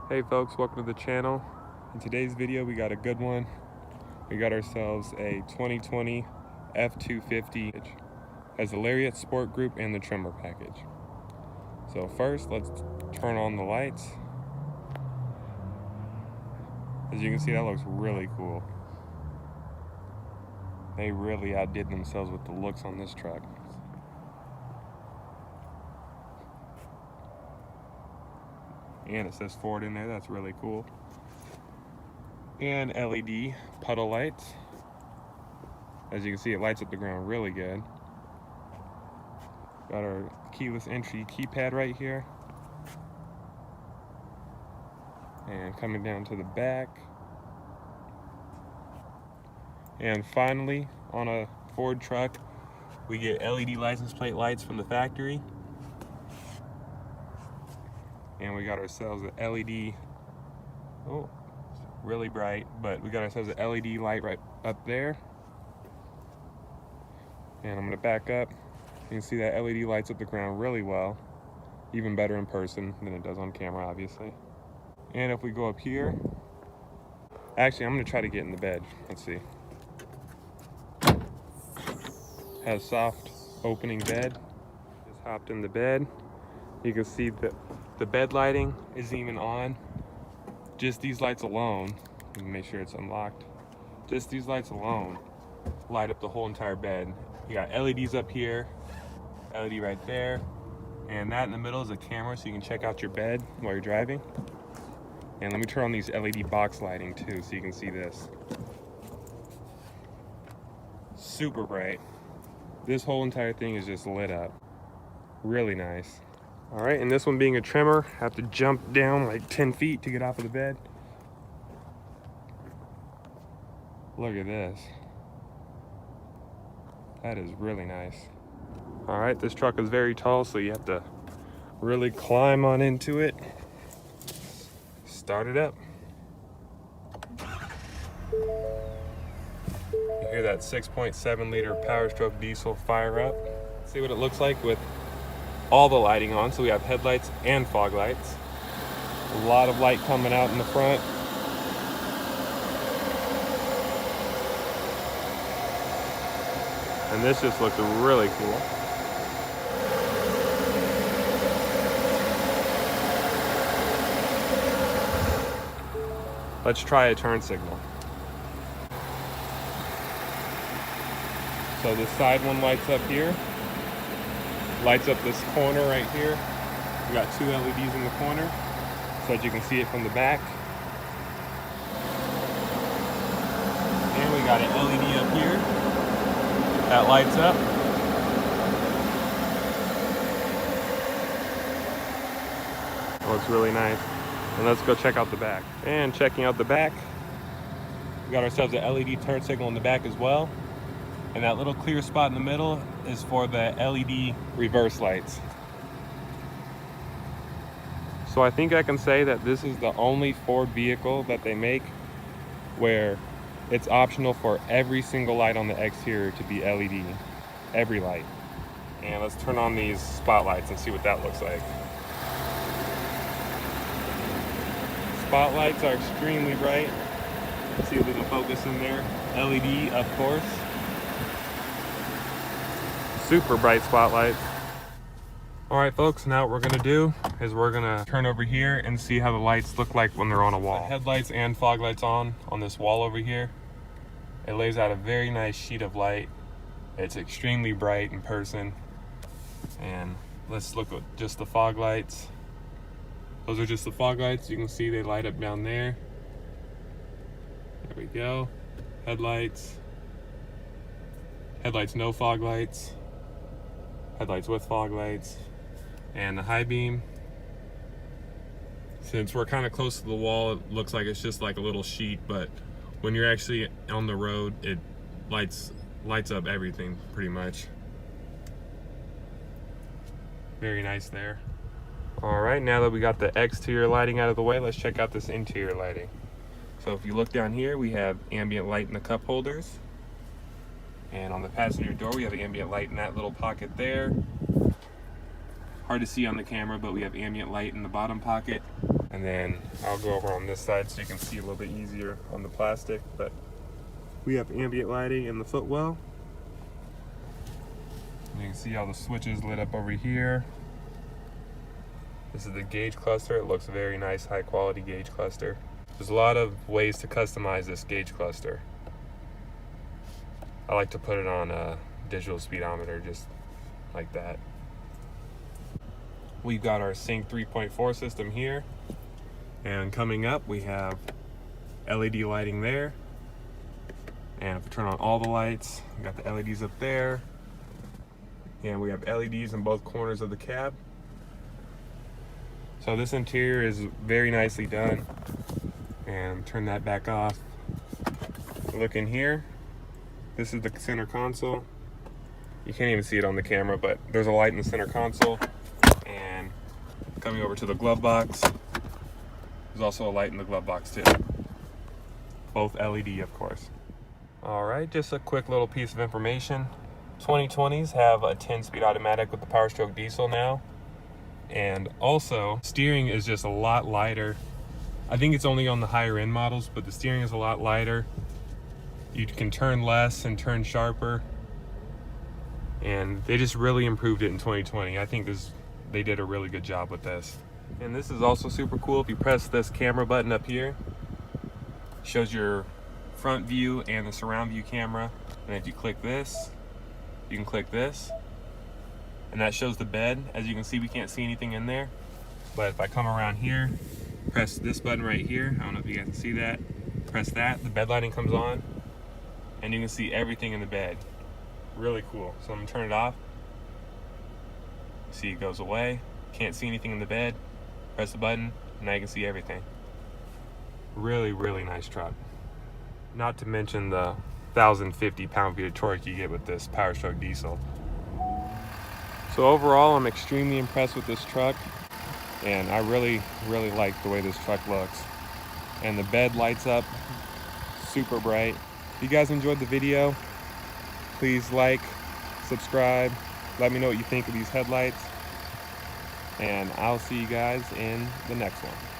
Hey folks, welcome to the channel. In today's video we got a good one. We got ourselves a 2020 F250. Has the Lariat Sport Group and the Tremor package. So first, let's turn on the lights. As you can see, that looks really cool. They really outdid themselves with the looks on this truck. And it says Ford in there, that's really cool. And LED puddle lights. As you can see, it lights up the ground really good. Got our keyless entry keypad right here. And coming down to the back. And finally, on a Ford truck, we get LED license plate lights from the factory. And we got ourselves an LED, oh, it's really bright, but we got ourselves an LED light right up there. And I'm gonna back up. You can see that LED lights up the ground really well, even better in person than it does on camera, obviously. And if we go up here, actually, I'm gonna try to get in the bed. Let's see. Has soft opening bed. Just hopped in the bed. You can see that the bed lighting isn't even on. Just these lights alone, let me make sure it's unlocked. Just these lights alone light up the whole entire bed. You got LEDs up here, LED right there, and that in the middle is a camera so you can check out your bed while you're driving. And let me turn on these LED box lighting too so you can see this. Super bright. This whole entire thing is just lit up. Really nice. All right, and this one being a Tremor, I have to jump down like 10 feet to get off of the bed. Look at this. That is really nice. All right, this truck is very tall, so you have to really climb on into it. Start it up. You hear that 6.7 liter Power Stroke diesel fire up. See what it looks like with all the lighting on. So we have headlights and fog lights. A lot of light coming out in the front. And this just looks really cool. Let's try a turn signal. So the side one lights up here. Lights up this corner right here. We got two LEDs in the corner so that you can see it from the back. And we got an LED up here that lights up. It looks really nice. And let's go check out the back. And checking out the back, we got ourselves an LED turn signal in the back as well. And that little clear spot in the middle is for the LED reverse lights. So I think I can say that this is the only Ford vehicle that they make where it's optional for every single light on the exterior to be LED. Every light. And let's turn on these spotlights and see what that looks like. Spotlights are extremely bright. See if we can focus in there. LED, of course. Super bright spotlights. All right, folks, now what we're gonna do is we're gonna turn over here and see how the lights look like when they're on a wall. The headlights and fog lights on this wall over here. It lays out a very nice sheet of light. It's extremely bright in person. And let's look at just the fog lights. Those are just the fog lights. You can see they light up down there. There we go. Headlights. Headlights, no fog lights. Headlights with fog lights. And the high beam. Since we're kind of close to the wall, it looks like it's just like a little sheet, but when you're actually on the road, it lights up everything pretty much. Very nice there. All right, now that we got the exterior lighting out of the way, let's check out this interior lighting. So if you look down here, we have ambient light in the cup holders. And on the passenger door, we have ambient light in that little pocket there. Hard to see on the camera, but we have ambient light in the bottom pocket. And then I'll go over on this side so you can see a little bit easier on the plastic, but we have ambient lighting in the footwell. You can see all the switches lit up over here. This is the gauge cluster. It looks very nice, high quality gauge cluster. There's a lot of ways to customize this gauge cluster. I like to put it on a digital speedometer, just like that. We've got our Sync 3.4 system here. And coming up, we have LED lighting there. And if we turn on all the lights, we got the LEDs up there. And we have LEDs in both corners of the cab. So this interior is very nicely done. And turn that back off. Look in here. This is the center console. You can't even see it on the camera, but there's a light in the center console. And coming over to the glove box, there's also a light in the glove box too. Both LED, of course. All right, just a quick little piece of information. 2020s have a 10-speed automatic with the Power Stroke diesel now. And also, steering is just a lot lighter. I think it's only on the higher end models, but the steering is a lot lighter. You can turn less and turn sharper. And they just really improved it in 2020. I think they did a really good job with this. And this is also super cool. If you press this camera button up here, it shows your front view and the surround view camera. And if you click this, you can click this, and that shows the bed. As you can see, we can't see anything in there. But if I come around here, press this button right here, I don't know if you guys can see that, press that, the bed lighting comes on, and you can see everything in the bed. Really cool. So I'm gonna turn it off. See, it goes away. Can't see anything in the bed. Press the button, and now you can see everything. Really, really nice truck. Not to mention the 1,050 pound-feet of torque you get with this Power Stroke diesel. So overall, I'm extremely impressed with this truck, and I really, really like the way this truck looks. And the bed lights up super bright. If you guys enjoyed the video, please like, subscribe, let me know what you think of these headlights, and I'll see you guys in the next one.